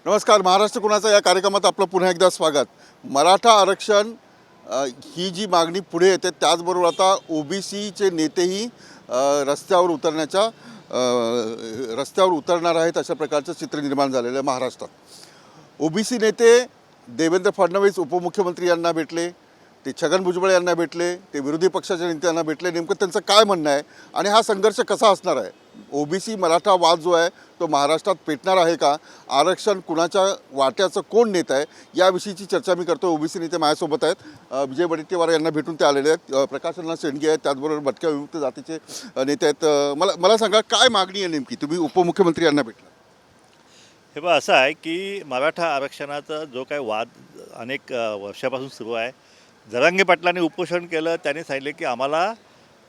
नमस्कार. महाराष्ट्र कुणाचा या कार्यक्रमात आपलं पुन्हा एकदा स्वागत. मराठा आरक्षण ही जी मागणी पुढे येते, त्याचबरोबर आता ओबीसीचे नेतेही रस्त्यावर उतरणार आहेत अशा प्रकारचं चित्र निर्माण झालेलं आहे महाराष्ट्रात. ओबीसी नेते देवेंद्र फडणवीस उपमुख्यमंत्री यांना भेटले, ते छगन भुजबळ यांना भेटले, ते विरोधी पक्षाच्या नेत्यांना भेटले. नेमकं त्यांचं काय म्हणणं आहे आणि हा संघर्ष कसा असणार आहे? ओबीसी मराठा वाद जो आहे तो महाराष्ट्रात पेटणार आहे का? आरक्षण कुणाच्या वाट्याचं कोण नेत आहे याविषयीची चर्चा मी करतो. ओबीसी नेते माझ्यासोबत आहेत. विजय वडेट्टीवार यांना भेटून ते आलेले आहेत. प्रकाश अण्णा शेंडगे आहेत, त्याचबरोबर भटक्या विमुक्त जातीचे नेते आहेत. मला सांगा, काय मागणी आहे नेमकी? तुम्ही उपमुख्यमंत्री यांना भेटला. हे बघा, असं आहे की मराठा आरक्षणाचा जो काही वाद अनेक वर्षापासून सुरू आहे. जरांगे पाटलांनी उपोषण केलं. त्यांनी सांगितले की आम्हाला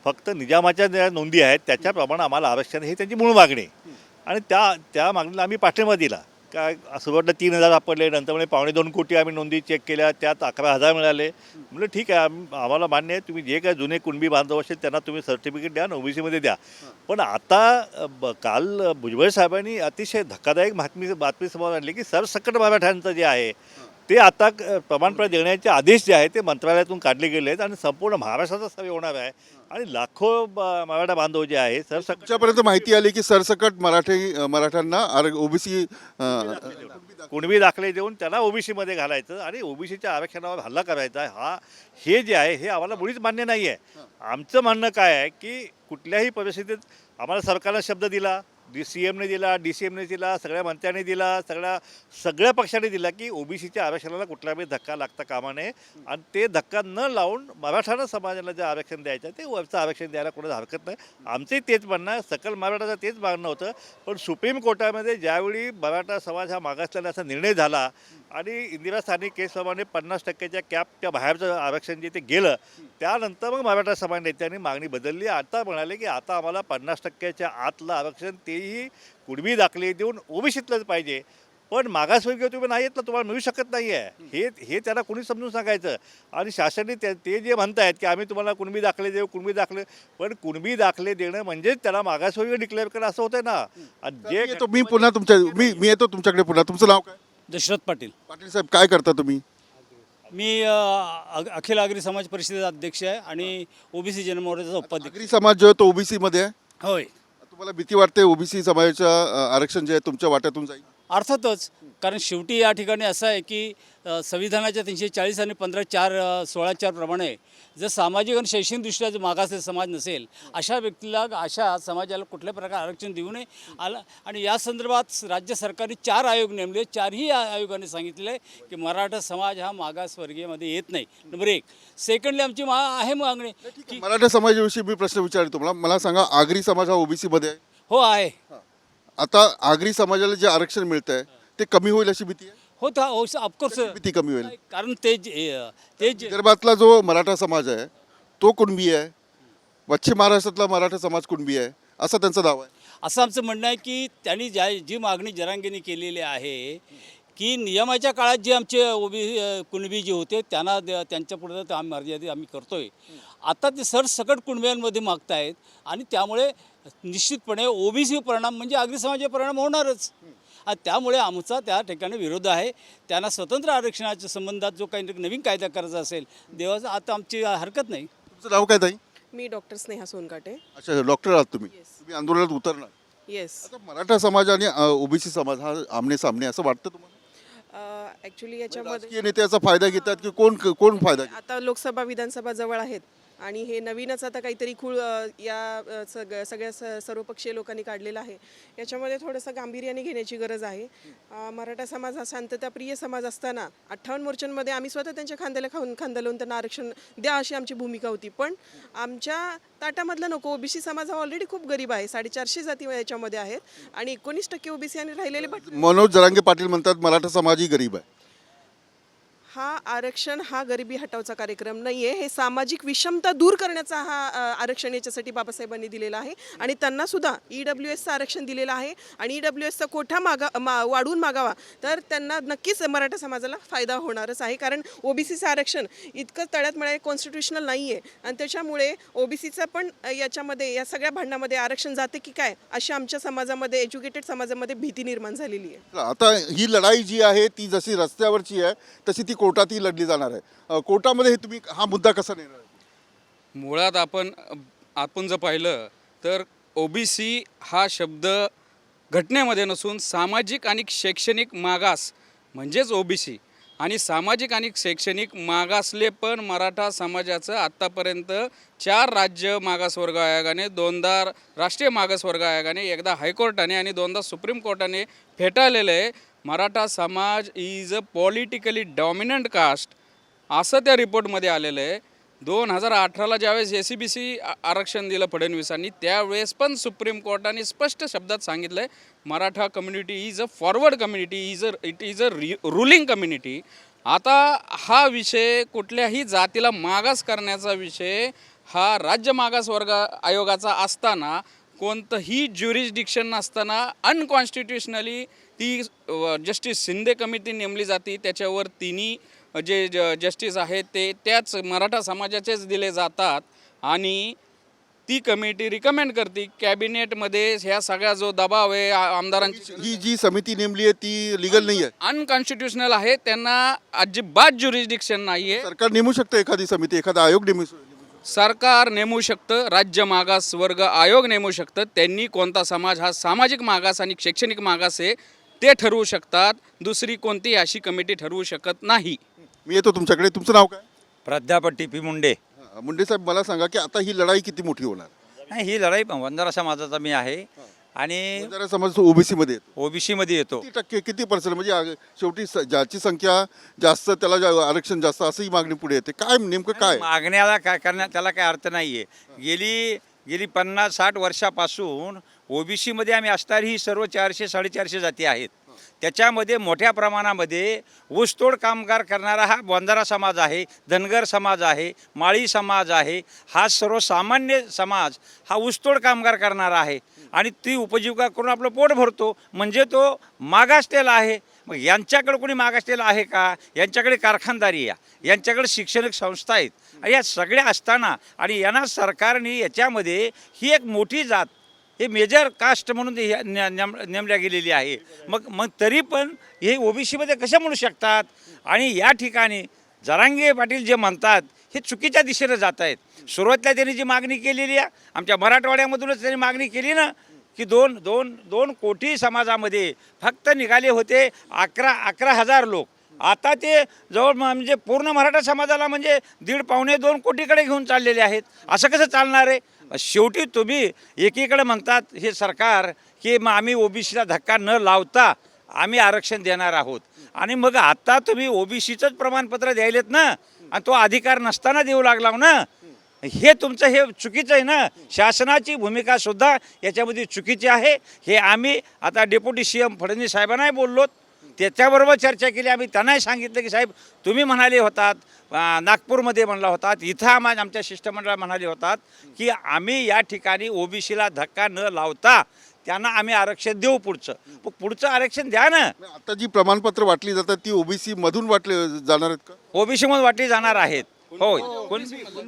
फक्त निजामाच्या ज्या नोंदी आहेत त्याच्याप्रमाणे आम्हाला आरक्षण ही त्यांची मूळ मागणी आहे. आणि त्या मागणीला आम्ही पाठिंबा दिला. काय सुरुवातीला 3,000 सापडले, नंतर म्हणजे 2.25 कोटी आम्ही नोंदी चेक केल्या, त्यात 11,000 मिळाले. म्हणजे ठीक आहे, आम्हाला मान्य आहे, तुम्ही जे काय जुने कुणबी बांधव असेल त्यांना तुम्ही सर्टिफिकेट द्या, ओबीसीमध्ये द्या. पण आता काल भुजबळ साहेबांनी अतिशय धक्कादायक बातमी समोर आणली की सरसकट मराठ्यांचं जे आहे ते आता प्रमाणपत्र देण्याचे आदेश जे आहे ते मंत्रालयातून काढले गेले आहेत आणि संपूर्ण महाराष्ट्राचा सर्वे होणार आहे. आणि लाखो मराठा बांधव जे आहे तुमच्यापर्यंत माहिती आली की सरसकट मराठ्यांना ओबीसी कुणबी दाखले देऊन त्यांना ओबीसीमध्ये घालायचं आणि ओबीसीच्या आरक्षणावर हल्ला करायचा हे जे आहे हे आम्हाला मुळीच मान्य नाही आहे. आमचं म्हणणं काय आहे की कुठल्याही परिस्थितीत आम्हाला सरकारनं शब्द दिला, CMने दिला, DCMने दिला, सगळ्या मंत्र्यांनी दिला, सगळ्या पक्षांनी दिला की ओबीसीच्या आरक्षणाला कुठलाही धक्का लागता कामा नये. आणि ते धक्का न लावून मराठा समाजाला जे आरक्षण द्यायचं ते वरचं आरक्षण द्यायला कोणाला हरकत नाही. आमचंही तेच म्हणणं आहे, सकल मराठाचं तेच मागणं होतं. पण सुप्रीम कोर्टामध्ये ज्यावेळी मराठा समाज हा मागासलेला असा निर्णय झाला आणि इंदिरा स्थानिक केसप्रमाणे 50% कॅपच्या बाहेरचं आरक्षण जे ते गेलं, त्यानंतर मग मराठा समाज नेत्यांनी मागणी बदलली. आता म्हणाले की आता आम्हाला 50%च्या आतलं आरक्षण तेही कुणबी दाखले देऊन ओबीसीतलंच पाहिजे. पण मागासवर्गीय तुम्ही नाही येत ना, तुम्हाला मिळू शकत नाही आहे. हे त्यांना कोणी समजून सांगायचं. आणि शासनाने ते जे म्हणतायत की आम्ही तुम्हाला कुणबी दाखले देऊ, पण कुणबी दाखले देणं म्हणजे त्याला मागासवर्गीय डिक्लेअर करणं असं होतं ना. मी येतो तुमच्याकडे पुन्हा. तुमचं नाव काय? दशरथ पाटील. पाटील साहेब, काय करता तुम्ही? मी अखिल आगरी समाज परिषदेचा अध्यक्ष आहे आणि ओबीसी जनमोर्चाचा उपाध्यक्ष. आगरी समाज जो आहे तो ओबीसी मध्ये आहे. होय. तुम्हाला भीती वाटते ओबीसी समाजाचं आरक्षण जे आहे तुमच्या वाट्यातून जाईल? अर्थातच, कारण शेवटी या ठिकाणी असं आहे की संविधानाच्या 340 आणि 15/4/16 प्रमाणे जर सामाजिक आणि शैक्षणिकदृष्ट्या जर मागासलेला समाज नसेल अशा व्यक्तीला, अशा समाजाला कुठल्या प्रकारे आरक्षण देऊ नये. आणि या संदर्भात राज्य सरकारने 4 आयोग नेमले. 4ही आयोगाने सांगितले की मराठा समाज हा मागासवर्गीयमध्ये येत नाही. नंबर 1. सेकंडली आमची आहे मागणी की मराठा समाजाविषयी मी प्रश्न विचारतो तुम्हाला. मला सांगा, आगरी समाज हा ओबीसी मध्ये आहे? हो आहे. आता आगरी समाजाला जे आरक्षण मिळत आहे ते कमी होईल अशी भीती आहे? हो, ऑफकोर्स भीती कमी होईल. कारण ते विदर्भातला जो मराठा समाज आहे तो कुणबी आहे, पश्चिम महाराष्ट्रातला मराठा समाज कुणबी आहे असा त्यांचा दावा आहे. असं आमचं म्हणणं आहे की त्यांनी जी मागणी जरांगेने केलेली आहे की नियमाच्या काळात जे आमचे कुणबी जे होते त्यांना त्यांच्या पुढे आम्ही मर्यादित आम्ही करतोय. आता ते सरसकट कुणब्यांमध्ये मागतायत आणि त्यामुळे निश्चितपणे ओबीसी परिणाम म्हणजे आगरी समाजाचा परिणाम होणारच. आणि त्यामुळे आमचा त्या ठिकाणी विरोध आहे. त्यांना स्वतंत्र आरक्षणाच्या संबंधात जो काही नवीन कायदा करायचा असेल देवाचा आता आमची हरकत नाही. तुमचं नाव काय ताई? मी डॉक्टर स्नेहा सोनकाटे. अच्छा, डॉक्टर आहात तुम्ही. तुम्ही आंदोलनात उतरणार? येस. आता मराठा समाज आणि ओबीसी समाज हा आमने सामने असं वाटतं तुम्हाला? ॲक्च्युली याच्यामध्ये राजकीय नेते याचा फायदा घेतात की कोण फायदा घेतात? आता लोकसभा विधानसभा जवळ आहेत आणि हे नवीनच आता काहीतरी खूळ या सगळ्या सर्वपक्षीय लोकांनी काढलेलं आहे. याच्यामध्ये थोडंसं गांभीर्याने घेण्याची गरज आहे. मराठा समाज हा शांतताप्रिय समाज असताना 58 मोर्चांमध्ये आम्ही स्वतः त्यांच्या खांद्याला खांदा लावून त्यांना आरक्षण द्या अशी आमची भूमिका होती. पण आमच्या ताटामधला नको. ओबीसी समाज हा ऑलरेडी खूप गरीब आहे. 450 जाती याच्यामध्ये आहेत आणि 19% ओबीसी आणि राहिलेले मनोज जरांगे पाटील म्हणतात मराठा समाजही गरीब आहे. हा आरक्षण हा गरिबी हटवचा कार्यक्रम नाही आहे. हे सामाजिक विषमता दूर करण्याचा हा आरक्षण याच्यासाठी बाबासाहेबांनी दिलेला आहे आणि त्यांना सुद्धा EWSचं आरक्षण दिलेलं आहे आणि EWSचा कोठा वाढवून मागावा तर त्यांना नक्कीच मराठा समाजाला फायदा होणारच आहे. कारण OBCचं आरक्षण इतकं तळ्यात मळ्यात कॉन्स्टिट्यूशनल नाही आहे आणि त्याच्यामुळे OBCचं पण याच्यामध्ये या सगळ्या भांडणामध्ये आरक्षण जाते की काय अशी आमच्या समाजामध्ये एज्युकेटेड समाजामध्ये भीती निर्माण झालेली आहे. आता ही लढाई जी आहे ती जशी रस्त्यावरची आहे तशी ती कोर्टातही लढली जाणार आहे. कोर्टामध्ये तुम्ही हा मुद्दा कसा नेणार आहे? मुळात आपण जर पाहिलं तर OBC हा शब्द घटनेमध्ये नसून सामाजिक आणि शैक्षणिक मागास म्हणजेच OBC आणि सामाजिक आणि शैक्षणिक मागासले पण मराठा समाजाचं आत्तापर्यंत 4 राज्य मागासवर्ग आयोगाने, 2दा राष्ट्रीय मागासवर्ग आयोगाने, एकदा हायकोर्टाने आणि 2दा सुप्रीम कोर्टाने फेटाळलेलं आहे. मराठा समाज is a politically dominant caste असं त्या रिपोर्टमध्ये आलेलं आहे. 2018ला ज्यावेळेस SCBC आरक्षण दिलं फडणवीसांनी त्यावेळेस पण सुप्रीम कोर्टाने स्पष्ट शब्दात सांगितलं आहे Maratha community is a forward community, it is a ruling community. आता हा विषय कुठल्याही जातीला मागास करण्याचा विषय हा राज्य मागासवर्ग आयोगाचा असताना कोणतंही ज्युरिस्डिक्शन नसताना अनकॉन्स्टिट्युशनली ती जस्टिस शिंदे कमिटी नेमली जाते. त्याच्यावर तिन्ही जे जस्टिस आहेत ते त्याच मराठा समाजाचेच दिले जातात आणि ती कमिटी रिकमेंड करते कॅबिनेटमध्ये ह्या सगळा जो दबाव आहे आमदारांची. ही जी समिती नेमली आहे ती लिगल नाही आहे, अनकॉन्स्टिट्युशनल आहे, त्यांना अजिबात ज्युरिस्डिक्शन नाही आहे. सरकार नेमू शकतं एखादी समिती, एखादा आयोग नेमू सरकार नेमू शकतं, राज्य मागास वर्ग आयोग नेमू शकतं. त्यांनी कोणता समाज हा सामाजिक मागास आणि शैक्षणिक मागास आहे ते ठरवू शकतात. दुसरी कोणतीही अशी कमिटी ठरवू शकत नाही. मी येतो तुमच्याकडे. तुमचं नाव काय? प्राध्यापक TP मुंडे. मुंडे साहेब, मला सांगा की आता ही लढाई किती मोठी होणार? नाही, ही लढाई वंजारा समाजाचा मी आहे आणि जरा समाज OBC मध्ये येतो. OBC मध्ये येतो. किती टक्के, किती पर्सेंट? म्हणजे शेवटी ज्याची संख्या जास्त त्याला आरक्षण जास्त असं ही मागणी पुढे येते. काय नेमकं काय? मागण्याला काय करण्यात त्याला काय अर्थ नाही आहे. गेली 50-60 वर्षापासून OBC मध्ये आम्ही असणारी सर्व 400-450 जाती आहेत. त्याच्यामध्ये मोठ्या प्रमाणामध्ये ऊसतोड कामगार करणारा हा बंजारा समाज आहे, धनगर समाज आहे, माळी समाज आहे. हा सर्वसामान्य समाज हा ऊसतोड कामगार करणारा आहे आणि ती उपजीविका करून आपलं पोट भरतो. म्हणजे तो मागासलेला आहे. मग यांच्याकडे कोणी मागासलेला आहे का? यांच्याकडे कारखानदारी आहे, यांच्याकडे शैक्षणिक संस्था आहेत. या सगळ्या असताना आणि यांना सरकारने याच्यामध्ये ही एक मोठी जात हे मेजर कास्ट म्हणून नेमल्या गेलेली आहे. मग तरी पण हे OBC मध्ये कशा म्हणू शकतात? आणि या ठिकाणी जरांगे पाटील जे म्हणतात हे चुकीच्या दिशेनं जात आहेत. सुरुवातीला त्यांनी जी मागणी केलेली आहे आमच्या मराठवाड्यामधूनच त्यांनी मागणी केली ना की दोन कोटी समाजामध्ये फक्त निघाले होते 11,000 लोक. आता ते जवळ म्हणजे पूर्ण मराठा समाजाला म्हणजे 1.5-2 कोटीकडे घेऊन चाललेले आहेत. असं कसं चालणार आहे? शेवटी तुम्ही एकीकडे म्हणतात हे सरकार की मग आम्ही OBCला धक्का न लावता आम्ही आरक्षण देणार आहोत आणि मग आता तुम्ही OBCचंच प्रमाणपत्र द्यायलेत ना आणि तो अधिकार नसताना देऊ लागला ना. हे तुमचं हे चुकीचं आहे ना. शासनाची भूमिकासुद्धा याच्यामध्ये चुकीची आहे. हे आम्ही आता डेप्युटी CM फडणवीस साहेबांनाही बोललोत, त्याच्याबरोबर चर्चा केली. आम्ही त्यांनाही सांगितलं की साहेब तुम्ही म्हणाले होतात नागपूरमध्ये म्हणला होतात, इथं आमच्या शिष्टमंडळाला म्हणाले होतात की आम्ही या ठिकाणी OBCला धक्का न लावता त्यांना आम्ही आरक्षण देऊ. पुढचं आरक्षण द्या ना. आता जी प्रमाणपत्र वाटली जातात ती OBC मधून वाटले जाणार आहेत का? OBC मधून वाटली जाणार आहेत. होय.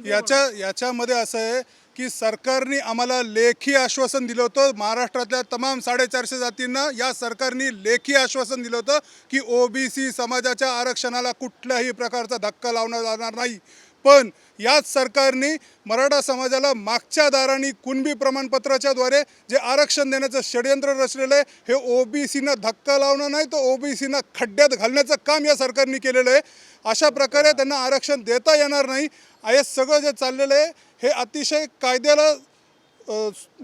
याच्यामध्ये असं आहे की सरकारने आम्हाला लेखी आश्वासन दिलं होतं. महाराष्ट्रातल्या तमाम 450 जातींना या सरकारने लेखी आश्वासन दिलं होतं की OBC समाजाच्या आरक्षणाला कुठल्याही प्रकारचा धक्का लावला जाणार नाही. पण याच सरकारने मराठा समाजाला मागच्या दाराने कुणबी प्रमाणपत्राच्या द्वारे जे आरक्षण देण्याचं षडयंत्र रचलेलं आहे हे OBCना धक्का लावणं नाही तर OBCना खड्ड्यात घालण्याचं काम या सरकारने केलेलं आहे. अशा प्रकारे त्यांना आरक्षण देता येणार नाही. हे सगळं जे चाललेलं आहे हे अतिशय कायद्याला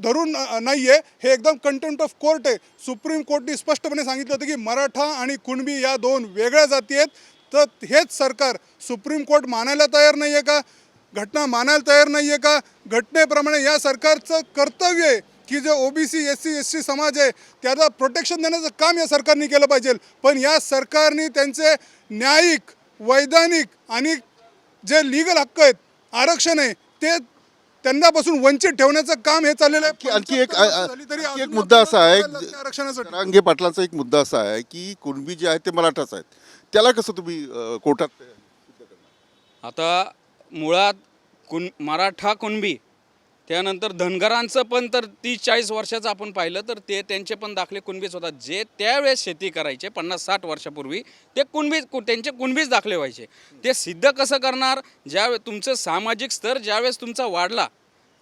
धरून नाही आहे. हे एकदम कंटेम्प्ट ऑफ कोर्ट आहे. सुप्रीम कोर्टने स्पष्टपणे सांगितलं होतं की मराठा आणि कुणबी या 2 वेगळ्या जाती आहेत. तर हेच सरकार सुप्रीम कोर्ट मानायला तयार नाही आहे का? घटना मानायला तयार नाही आहे का? घटनेप्रमाणे या सरकारचं कर्तव्य आहे की जे OBC SC ST समाज आहे त्याला प्रोटेक्शन देण्याचं काम या सरकारने केलं पाहिजे. पण या सरकारने त्यांचे न्यायिक वैधानिक आणि जे लीगल हक्क आहेत, आरक्षण आहे, ते त्यांनापासून वंचित ठेवण्याचं काम हे चाललेलं आहे. आणखी एक 75 वर्ष झाली तरी आणखी एक अजून मुद्दा असा आहे आपल्याला लागतं आरक्षणासाठी. जरांगे पाटलांचा एक मुद्दा असा आहे की कुणबी जे आहेत ते मराठाच आहेत, त्याला कसं तुम्ही कोर्टात आता मुळात मराठा कुणबी, त्यानंतर धनगरांचं पण तर 30-40 वर्षाचं आपण पाहिलं तर ते त्यांचे पण दाखले कुणबीच होतात. जे त्यावेळेस शेती करायचे 50-60 वर्षापूर्वी ते त्यांचे कुणबीच दाखले व्हायचे. ते सिद्ध कसं करणार? ज्यावेळेस तुमचं सामाजिक स्तर ज्यावेळेस तुमचा वाढला,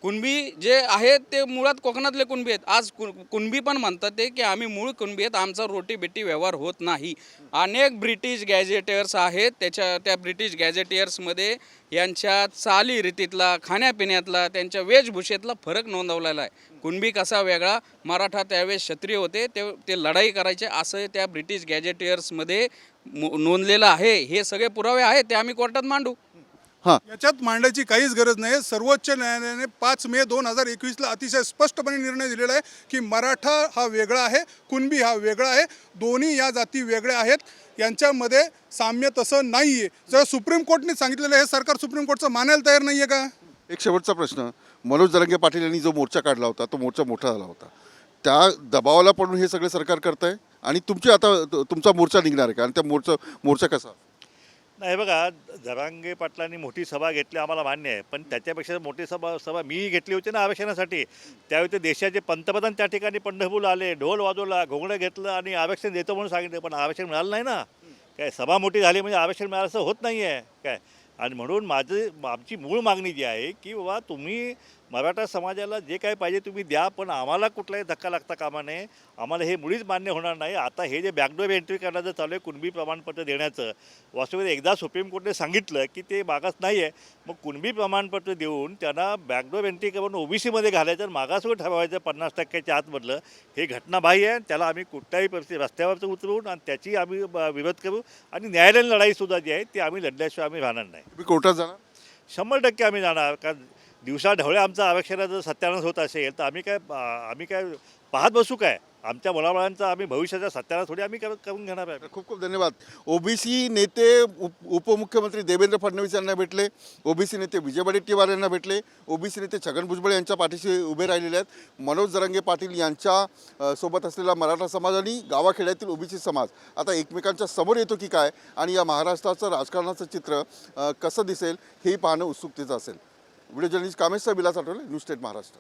कुणबी जे आहेत ते मुळात कोकणातले कुणबी आहेत. आज कुणबी पण म्हणतात ते की आम्ही मूळ कुणबी आहेत, आमचा रोटीबेटी व्यवहार होत नाही. अनेक ब्रिटिश गॅझेटियर्स आहेत, त्या ब्रिटिश गॅझेटियर्समध्ये यांच्या चालीरीतीतला, खाण्यापिण्यातला, त्यांच्या वेशभूषेतला फरक नोंदवलेला आहे. कुणबी कसा वेगळा, मराठा त्यावेळेस क्षत्रिय होते, ते लढाई करायचे असं त्या ब्रिटिश गॅझेटियर्समध्ये नोंदलेलं आहे. हे सगळे पुरावे आहेत, ते आम्ही कोर्टात मांडू. याच्यात मांडायची काहीच गरज नाही. सर्वोच्च न्यायालयाने 5 मे 2021ला अतिशय स्पष्टपणे निर्णय दिलेला आहे की मराठा हा वेगळा आहे, कुणबी हा वेगळा आहे, दोन्ही या जाती वेगळ्या आहेत, यांच्यामध्ये साम्य तसं नाही आहे. जर सुप्रीम कोर्टने सांगितलेलं हे सरकार सुप्रीम कोर्टचं मानायला तयार नाही आहे का? एक शेवटचा प्रश्न, मनोज जरांगे पाटील यांनी जो मोर्चा काढला होता तो मोर्चा मोठा झाला होता, त्या दबावाला पडून हे सगळे सरकार करत आहे आणि तुमची आता तुमचा मोर्चा निघणार आहे का? आणि त्या मोर्चा कसा? नाही बघा, जरांगे पाटलांनी मोठी सभा घेतली आम्हाला मान्य आहे, पण त्याच्यापेक्षा मोठी सभा मी घेतली होती ना आरक्षणासाठी. त्यावेळी ते देशाचे पंतप्रधान त्या ठिकाणी पंढरपूरला आले, ढोल वाजवला, घोंगडं घेतलं आणि आरक्षण देतो म्हणून सांगितलं, पण आरक्षण मिळालं नाही ना. काय सभा मोठी झाली म्हणजे आरक्षण मिळालं असं होत नाही आहे काय. आणि म्हणून आमची मूळ मागणी जी आहे की बाबा तुम्ही मराठा समाजाला जे काय पाहिजे तुम्ही द्या, पण आम्हाला कुठलाही धक्का लागता कामा नये. आम्हाला हे मुळीच मान्य होणार नाही. आता हे जे बॅकडोर एंट्री करण्याचं चालू आहे कुणबी प्रमाणपत्र देण्याचं, वास्तविक एकदा सुप्रीम कोर्टने सांगितलं की ते मागास नाही आहे, मग कुणबी प्रमाणपत्र देऊन त्यांना बॅकडोर एंट्री करून ओबीसीमध्ये घालायचं आणि मागासवर ठरवायचं 50% आतमधलं, हे घटनाबाह्य आहे. त्याला आम्ही कुठल्याही परिस्थिती रस्त्यावरचं उतरवून आणि त्याची आम्ही विरोध करू आणि न्यायालयीन लढाईसुद्धा जी आहे ती आम्ही लढल्याशिवाय आम्ही राहणार नाही. तुम्ही कोर्टात जाणार? 100% आम्ही जाणार. कारण दिवसा ढवळे आमचा आरक्षणाचं सत्यानाश होत असेल तर आम्ही काय पाहत बसू काय? आमच्या मुलाबाळांचा आम्ही भविष्याचा सत्यानाश थोडी आम्ही करून घेणार आहे. खूप खूप धन्यवाद. ओबीसी नेते उपमुख्यमंत्री देवेंद्र फडणवीस यांना भेटले, ओबीसी नेते विजय वडेट्टीवार यांना भेटले, ओबीसी नेते छगन भुजबळ यांच्या पाठीशी उभे राहिलेले आहेत. मनोज जरांगे पाटील यांच्या सोबत असलेला मराठा समाज आणि गावाखेड्यातील ओबीसी समाज आता एकमेकांच्या समोर येतो की काय, आणि या महाराष्ट्राचं राजकारणाचं चित्र कसं दिसेल हेही पाहणं उत्सुकतेचं असेल. Video journalist Kamesh Vilas Athawale, news state Maharashtra.